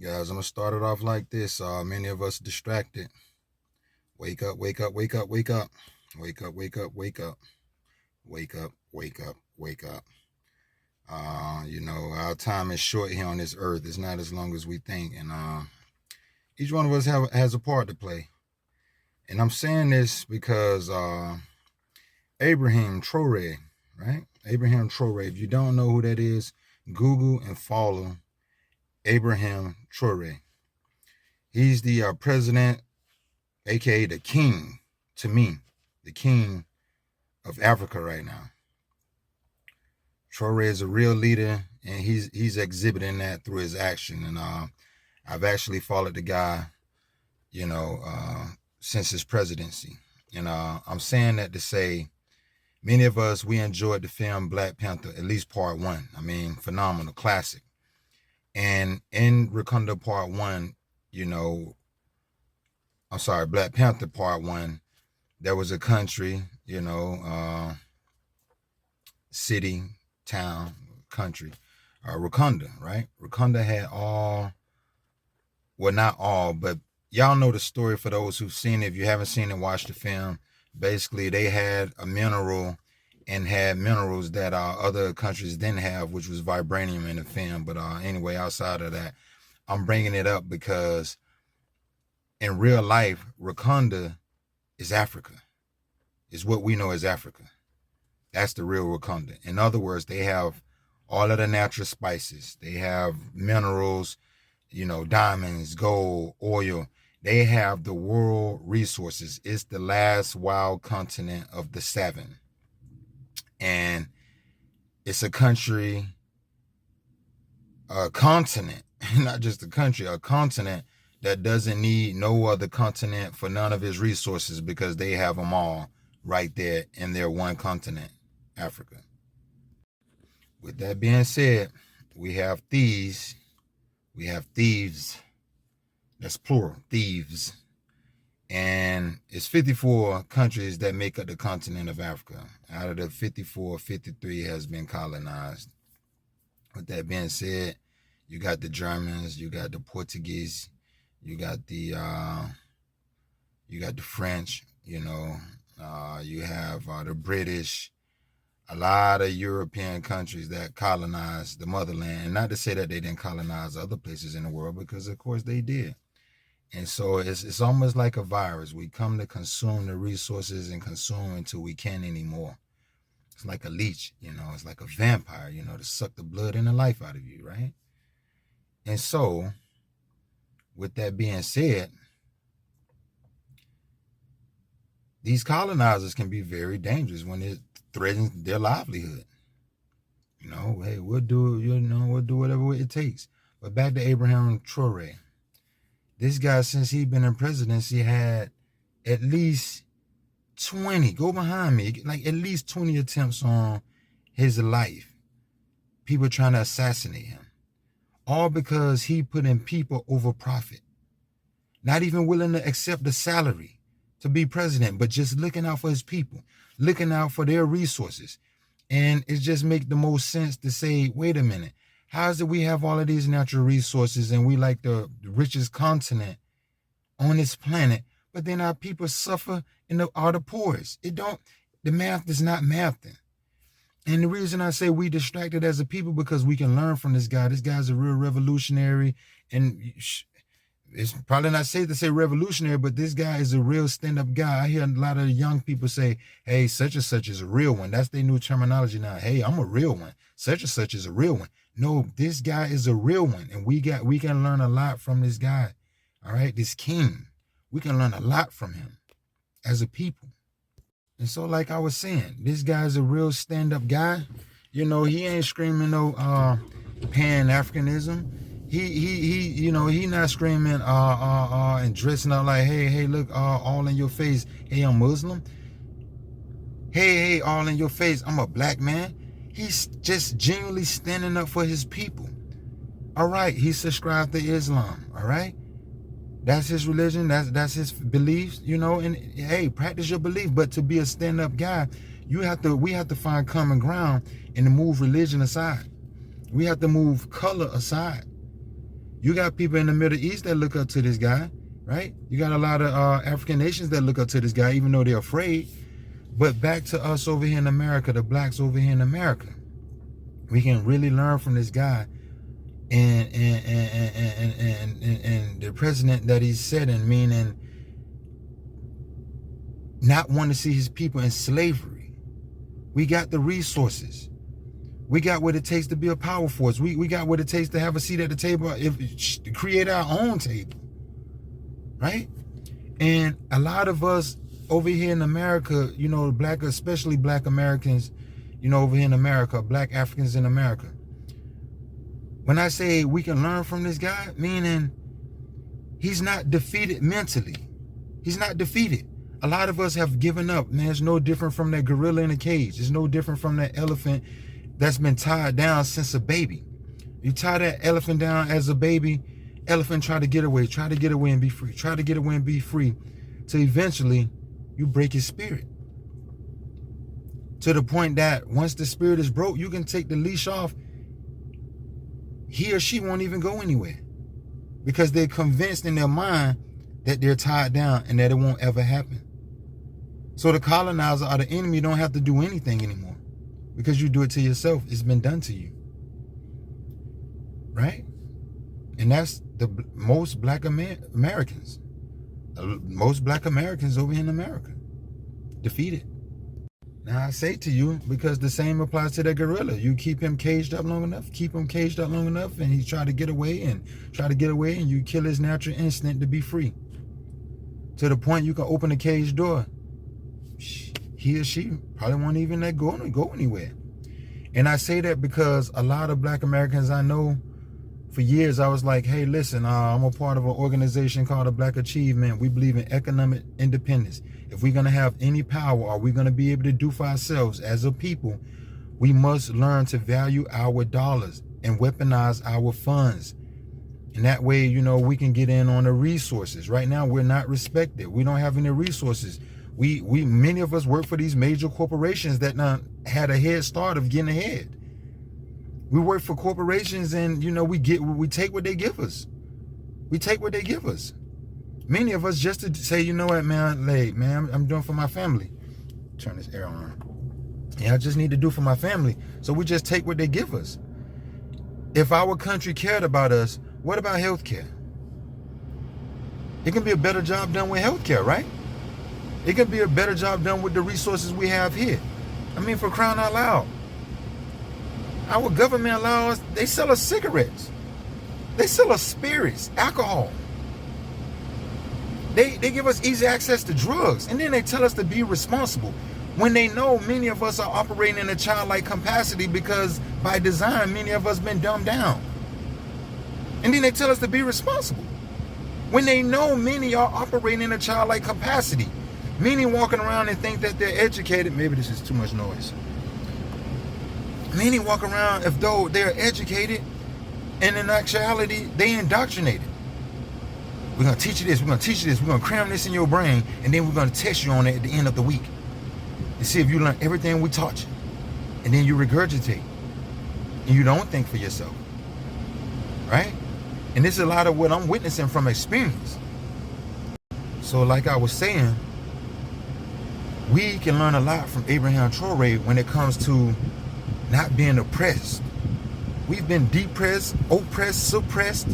Guys, I'm gonna start it off like this. Many of us distracted. Wake up, wake up, wake up, wake up. Wake up, wake up, wake up. Wake up, wake up, wake up. Our time is short here on this earth. It's not as long as we think. And each one of us has a part to play. And I'm saying this because Ibrahim Traore, right? Ibrahim Traore. If you don't know who that is, Google and follow Ibrahim Traore. He's the president, aka the king, to me, the king of Africa right now. Traore is a real leader, and he's exhibiting that through his action. And I've actually followed the guy, since his presidency. And I'm saying that to say, many of us, we enjoyed the film Black Panther, at least part one. I mean, phenomenal, classic. And in Wakanda part one, Black Panther part one, there was a country, city, town, country, Wakanda, right? Wakanda had not all, but y'all know the story for those who've seen it. If you haven't seen it, watch the film. Basically, they had a mineral and had minerals that other countries didn't have, which was vibranium in the film. But anyway, outside of that, I'm bringing it up because in real life, Wakanda is Africa. Is what we know as Africa. That's the real Wakanda. In other words, they have all of the natural spices. They have minerals, diamonds, gold, oil. They have the world resources. It's the last wild continent of the seven. And it's a country, a continent, not just a country, a continent that doesn't need no other continent for none of its resources because they have them all right there in their one continent, Africa. With that being said, we have thieves. That's plural, thieves. And it's 54 countries that make up the continent of Africa. Out of the 54, 53 has been colonized. With that being said, you got the Germans, you got the Portuguese, you got the French, you have the British, a lot of European countries that colonized the motherland. And not to say that they didn't colonize other places in the world, because of course they did. And so it's almost like a virus. We come to consume the resources and consume until we can't anymore. It's like a leech, it's like a vampire, to suck the blood and the life out of you, right? And so, with that being said, these colonizers can be very dangerous when it threatens their livelihood. Hey, we'll do whatever it takes. But back to Ibrahim Traore. This guy, since he's been in presidency, had at least 20, go behind me, like at least 20 attempts on his life. People trying to assassinate him. All because he put in people over profit. Not even willing to accept the salary to be president, but just looking out for his people, looking out for their resources. And it just makes the most sense to say, wait a minute, how is it we have all of these natural resources and we like the richest continent on this planet, but then our people suffer and are the poorest? The math is not mathing. And the reason I say we distracted as a people, because we can learn from this guy. This guy's a real revolutionary, and it's probably not safe to say revolutionary, but this guy is a real stand-up guy. I hear a lot of young people say, hey, such and such is a real one. That's their new terminology now. Hey, I'm a real one. Such and such is a real one. No, this guy is a real one, and we can learn a lot from this guy. All right, this king. We can learn a lot from him as a people. And so, like I was saying, this guy's a real stand-up guy. He ain't screaming no Pan-Africanism. He not screaming and dressing up like, hey, look, all in your face. Hey, I'm Muslim. Hey, all in your face. I'm a black man. He's just genuinely standing up for his people. All right, he subscribed to Islam. All right, that's his religion. That's his beliefs. And hey, practice your belief. But to be a stand-up guy, we have to find common ground and to move religion aside. We have to move color aside. You got people in the Middle East that look up to this guy, right? You got a lot of African nations that look up to this guy, even though they're afraid. But back to us over here in America, the blacks over here in America, we can really learn from this guy and the president that he's setting, meaning not want to see his people in slavery. We got the resources. We got what it takes to be a power force. We got what it takes to have a seat at the table, to create our own table, right? And a lot of us over here in America, you know, black, especially black Americans, you know, over here in America, black Africans in America. When I say we can learn from this guy, meaning he's not defeated mentally. He's not defeated. A lot of us have given up, man. It's no different from that gorilla in a cage. It's no different from that elephant that's been tied down since a baby. You tie that elephant down as a baby, elephant try to get away and be free, try to get away and be free, till eventually you break his spirit. To the point that once the spirit is broke, you can take the leash off. He or she won't even go anywhere because they're convinced in their mind that they're tied down and that it won't ever happen. So the colonizer or the enemy don't have to do anything anymore because you do it to yourself. It's been done to you. Right? And that's the most black Americans. Most black Americans over here in America. Defeated. Now I say to you, because the same applies to the gorilla. You keep him caged up long enough, and he try to get away, and you kill his natural instinct to be free. To the point you can open the cage door. He or she probably won't even let go anywhere. And I say that because a lot of black Americans I know, for years I was like, hey, listen, I'm a part of an organization called the Black Achievement. We believe in economic independence. If we're going to have any power, or we're going to be able to do for ourselves as a people, we must learn to value our dollars and weaponize our funds. And that way, you know, we can get in on the resources. Right now, we're not respected. We don't have any resources. Many of us work for these major corporations that now had a head start of getting ahead. We work for corporations, and you know, we take what they give us. We take what they give us. Many of us just to say, you know what, man, I'm doing for my family. Turn this air on. Yeah, I just need to do for my family. So we just take what they give us. If our country cared about us, what about healthcare? It can be a better job done with healthcare, right? It can be a better job done with the resources we have here. I mean, for crying out loud. Our government allows us, they sell us cigarettes. They sell us spirits, alcohol. They give us easy access to drugs. And then they tell us to be responsible. When they know many of us are operating in a childlike capacity because by design, many of us been dumbed down. And then they tell us to be responsible. When they know many are operating in a childlike capacity. Many walking around and think that they're educated. Maybe this is too much noise. Many walk around as though they're educated, and in actuality, they indoctrinated. We're going to teach you this, we're going to teach you this, we're going to cram this in your brain, and then we're going to test you on it at the end of the week to see if you learn everything we taught you. And then you regurgitate, and you don't think for yourself. Right? And this is a lot of what I'm witnessing from experience. So like I was saying, we can learn a lot from Ibrahim Traore when it comes to not being oppressed. We've been depressed, oppressed, suppressed.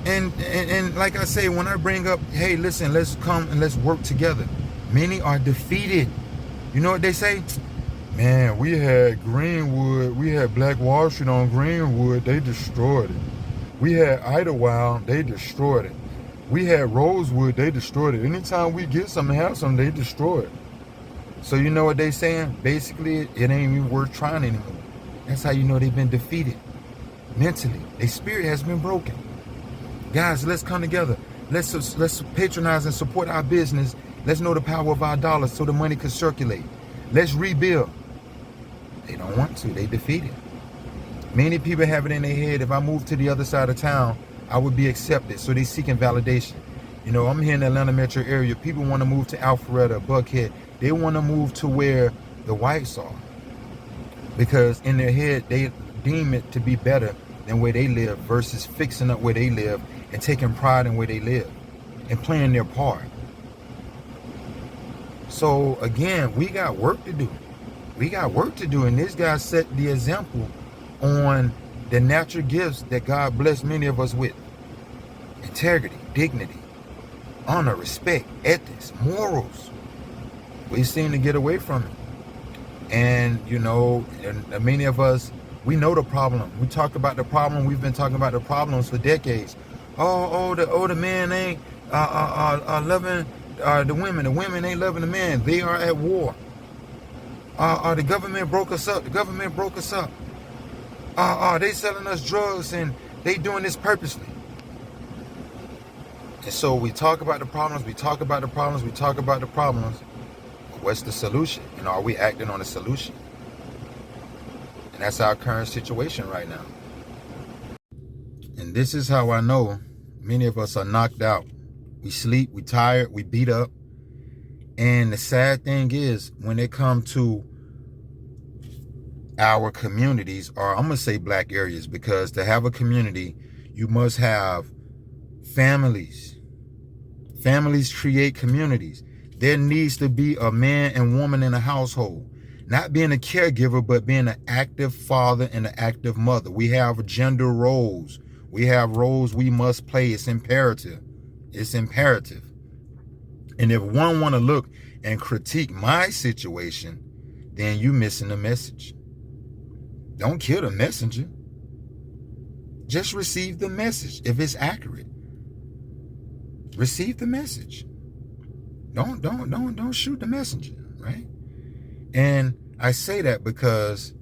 And like I say, when I bring up, hey, listen, let's come and let's work together. Many are defeated. You know what they say? Man, we had Greenwood, we had Black Wall Street on Greenwood, they destroyed it. We had Idlewild, they destroyed it. We had Rosewood, they destroyed it. Anytime we get something, have something, they destroy it. So you know what they saying? Basically, it ain't even worth trying anymore. That's how you know they've been defeated. Mentally, their spirit has been broken. Guys, let's come together. Let's patronize and support our business. Let's know the power of our dollars so the money can circulate. Let's rebuild. They don't want to. They defeated. Many people have it in their head, if I move to the other side of town, I would be accepted. So they seeking validation. You know, I'm here in the Atlanta metro area. People want to move to Alpharetta, Buckhead. They want to move to where the whites are. Because in their head, they deem it to be better than where they live versus fixing up where they live and taking pride in where they live and playing their part. So again, we got work to do. We got work to do, and this guy set the example on the natural gifts that God blessed many of us with. Integrity, dignity, honor, respect, ethics, morals. We seem to get away from it. And, and many of us, we know the problem. We talk about the problem. We've been talking about the problems for decades. The men ain't loving the women. The women ain't loving the men. They are at war. The government broke us up. The government broke us up. They selling us drugs and they doing this purposely. And so we talk about the problems. We talk about the problems. We talk about the problems. But what's the solution? Are we acting on a solution? And that's our current situation right now. And this is how I know many of us are knocked out. We sleep, we tired, we beat up. And the sad thing is, when it comes to our communities, or I'm going to say black areas, because to have a community, you must have families. Families create communities. There needs to be a man and woman in a household. Not being a caregiver, but being an active father and an active mother. We have gender roles. We have roles we must play. It's imperative. It's imperative. And if one want to look and critique my situation, then you missing the message. Don't kill the messenger. Just receive the message if it's accurate. Receive the message. Don't shoot the messenger, right? And I say that because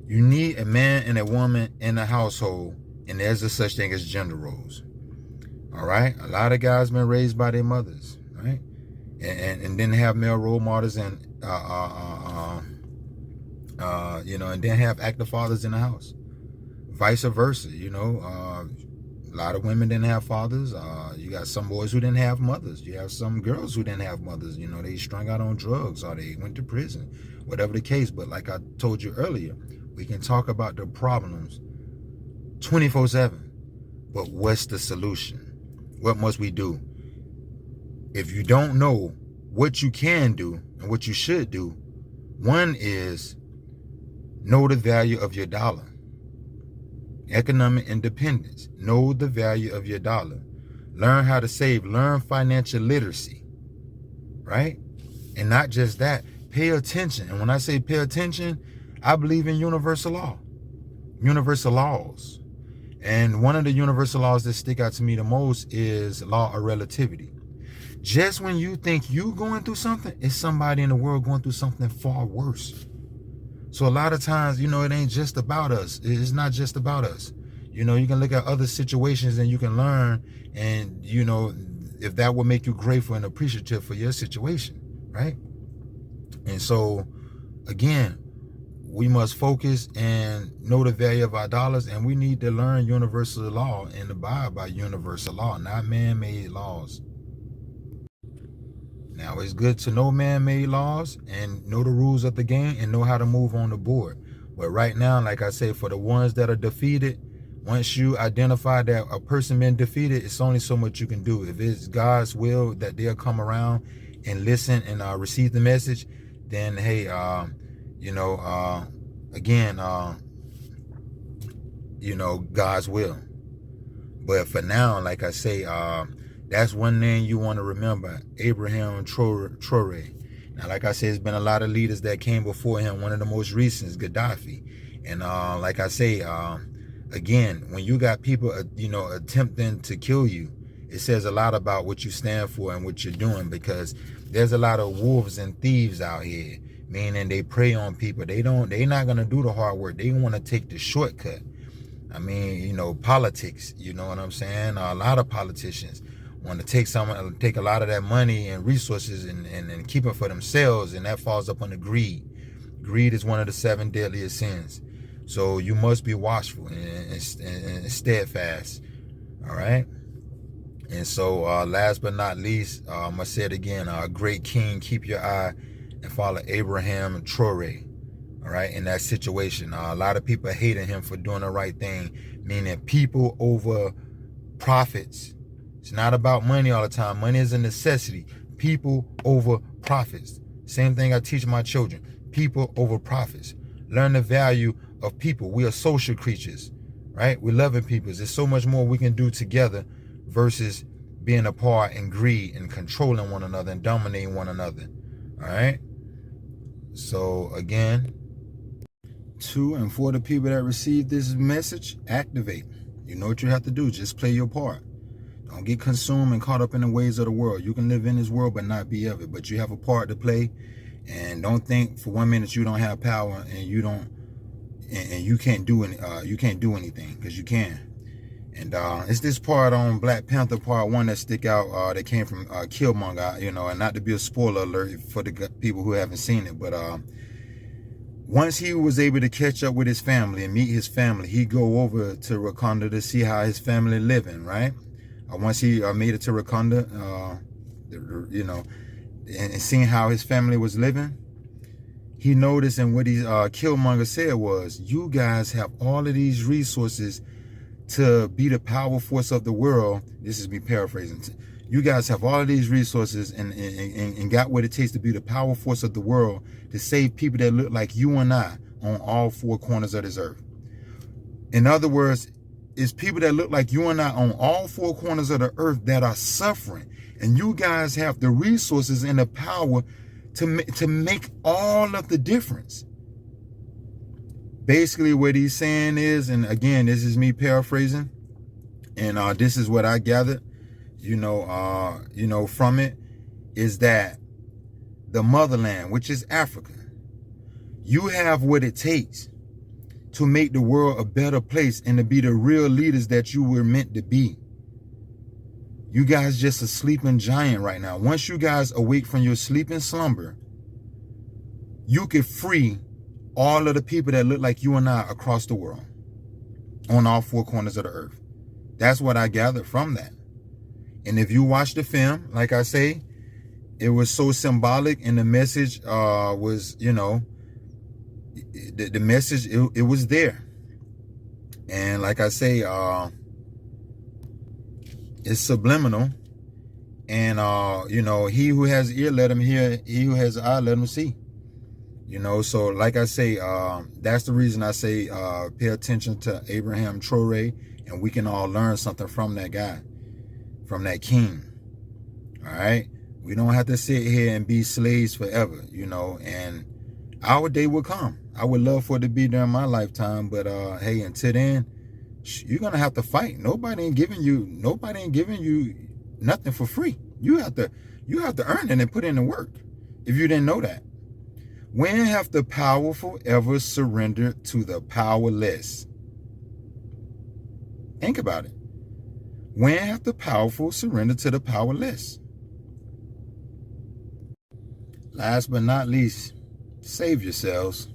you need a man and a woman in a household, and there's a such thing as gender roles. All right? A lot of guys been raised by their mothers, right? And didn't have male role models and and didn't have active fathers in the house. Vice versa, a lot of women didn't have fathers. You got some boys who didn't have mothers. You have some girls who didn't have mothers. They strung out on drugs or they went to prison, whatever the case. But like I told you earlier, we can talk about the problems 24/7. But what's the solution? What must we do? If you don't know what you can do and what you should do, one is know the value of your dollar. Economic independence. Know the value of your dollar. Learn how to save. Learn financial literacy. Right? And not just that. Pay attention. And when I say pay attention, I believe in universal law. Universal laws. And one of the universal laws that stick out to me the most is law of relativity. Just when you think you going through something, it's somebody in the world going through something far worse. So a lot of times, it ain't just about us. It's not just about us. You can look at other situations and you can learn, and, if that will make you grateful and appreciative for your situation, right? And so, again, we must focus and know the value of our dollars, and we need to learn universal law and abide by universal law, not man-made laws. Now, it's good to know man-made laws and know the rules of the game and know how to move on the board. But right now, like I say, for the ones that are defeated, once you identify that a person been defeated, it's only so much you can do. If it's God's will that they'll come around and listen and receive the message, then hey, God's will. But for now, like I say, that's one name you want to remember, Ibrahim Traore. Now, like I said, there's been a lot of leaders that came before him. One of the most recent is Gaddafi. And like I say, again, when you got people, attempting to kill you, it says a lot about what you stand for and what you're doing, because there's a lot of wolves and thieves out here, meaning they prey on people. They're not going to do the hard work. They want to take the shortcut. I mean, politics, you know what I'm saying? A lot of politicians want to take a lot of that money and resources and keep it for themselves, and that falls up under greed. Greed is one of the 7 deadliest sins. So you must be watchful and steadfast. All right. And so last but not least, I'm gonna say it again. Great king, keep your eye and follow Ibrahim Traore. all right, in that situation. A lot of people hated him for doing the right thing, meaning people over profits. It's not about money all the time. Money is a necessity. People over profits. Same thing I teach my children. People over profits. Learn the value of people. We are social creatures, right? We're loving people. There's so much more we can do together versus being apart and greed and controlling one another and dominating one another, all right? So again, to and for the people that receive this message, activate. You know what you have to do. Just play your part. Don't get consumed and caught up in the ways of the world. You can live in this world but not be of it. But you have a part to play. And don't think for 1 minute you don't have power and you don't and you can't do anything, because you can. And it's this part on Black Panther Part 1 that stick out. That came from Killmonger, you know, and not to be a spoiler alert for the people who haven't seen it, but once he was able to catch up with his family and meet his family, he go over to Wakanda to see how his family living, right? Once he made it to Wakanda, you know, and seeing how his family was living, he noticed, and what he Killmonger said was, you guys have all of these resources to be the power force of the world. This is me paraphrasing. You guys have all of these resources and got what it takes to be the power force of the world to save people that look like you and I on all four corners of this earth. In other words, it's people that look like you and I on all four corners of the earth that are suffering. And you guys have the resources and the power to make all of the difference. Basically what he's saying is, and again, this is me paraphrasing, and this is what I gathered, from it, is that the motherland, which is Africa, you have what it takes to make the world a better place and to be the real leaders that you were meant to be. You guys just a sleeping giant right now. Once you guys awake from your sleeping slumber, you could free all of the people that look like you and I across the world on all four corners of the earth. That's what I gathered from that. And if you watch the film, like I say, it was so symbolic, and the message was, the message, it was there. And like I say, it's subliminal. And, he who has ear, let him hear. He who has eye, let him see. So like I say, that's the reason I say pay attention to Ibrahim Traore, and we can all learn something from that guy, from that king. All right? We don't have to sit here and be slaves forever, and our day will come. I would love for it to be during my lifetime, but hey, until then, you're gonna have to fight. Nobody ain't giving you nothing for free. You have to earn it and put in the work. If you didn't know that. When have the powerful ever surrendered to the powerless? Think about it. When have the powerful surrendered to the powerless? Last but not least, save yourselves.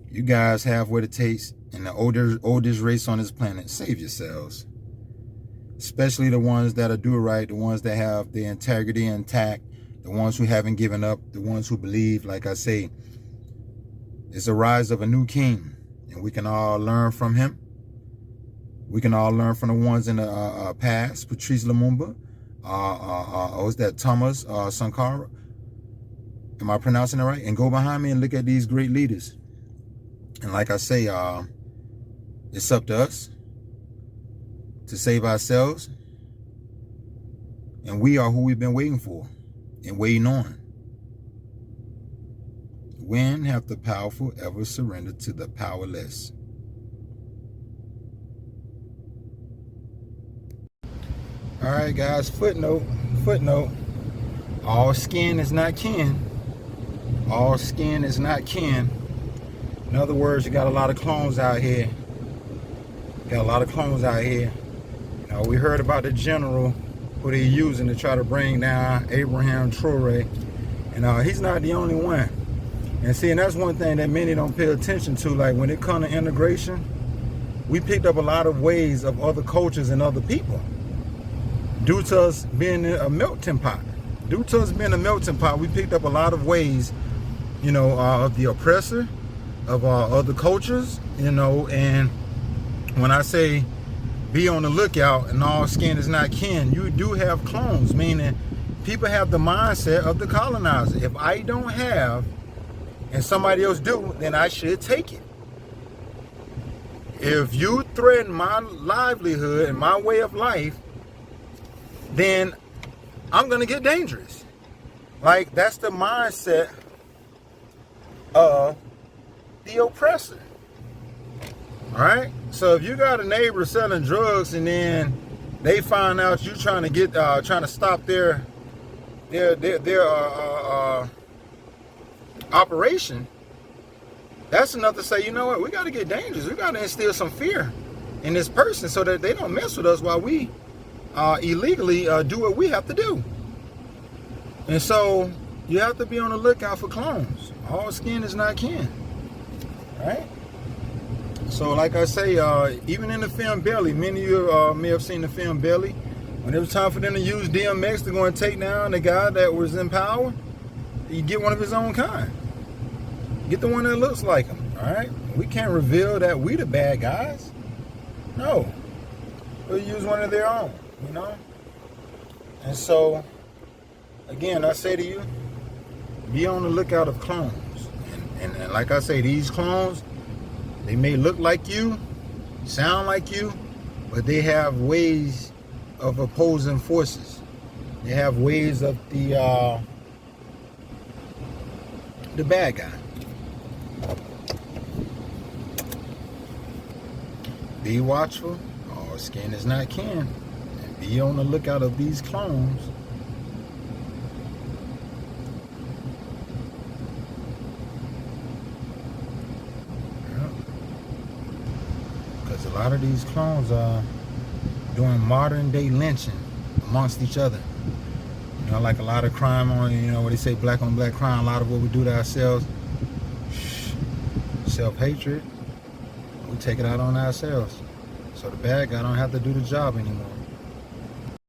You guys have what it takes in the oldest race on this planet. Save yourselves. Especially the ones that are do right, the ones that have their integrity intact, the ones who haven't given up, the ones who believe. Like I say, it's a rise of a new king, and we can all learn from him. We can all learn from the ones in the past, Patrice Lumumba, was that Thomas Sankara? Am I pronouncing it right? And go behind me and look at these great leaders. And like I say, it's up to us to save ourselves. And we are who we've been waiting for and waiting on. When have the powerful ever surrendered to the powerless? All right, guys, footnote. All skin is not kin. All skin is not kin. In other words, you got a lot of clones out here. We heard about the general who they're using to try to bring down Ibrahim Traore. And he's not the only one. And see, and that's one thing that many don't pay attention to. Like when it comes to integration, we picked up a lot of ways of other cultures and other people. Due to us being a melting pot. We picked up a lot of ways, of the oppressor of other cultures, you know. And when I say be on the lookout and all skin is not kin, you do have clones, meaning people have the mindset of the colonizer. If I don't have and somebody else do, then I should take it. If you threaten my livelihood and my way of life, then I'm gonna get dangerous. Like, that's the mindset of the oppressor. All right. So if you got a neighbor selling drugs and then they find out you trying to stop their operation, that's enough to say, you know what, we got to get dangerous. We got to instill some fear in this person so that they don't mess with us while we illegally do what we have to do. And so you have to be on the lookout for clones. All skin is not kin. All right. So like I say, even in the film Belly, many of you may have seen the film Belly. When it was time for them to use DMX to go and take down the guy that was in power, you get one of his own kind. Get the one that looks like him, all right? We can't reveal that we the bad guys. No. We'll use one of their own, you know? And so, again, I say to you, be on the lookout of clones. And like I say, these clones, they may look like you, sound like you, but they have ways of opposing forces. They have ways of the bad guy. Be watchful. All skin is not kin. And be on the lookout of these clones. Because a lot of these clones are doing modern day lynching amongst each other. You know, like a lot of crime on, you know, what they say, black on black crime, a lot of what we do to ourselves, self-hatred, we take it out on ourselves. So the bad guy don't have to do the job anymore.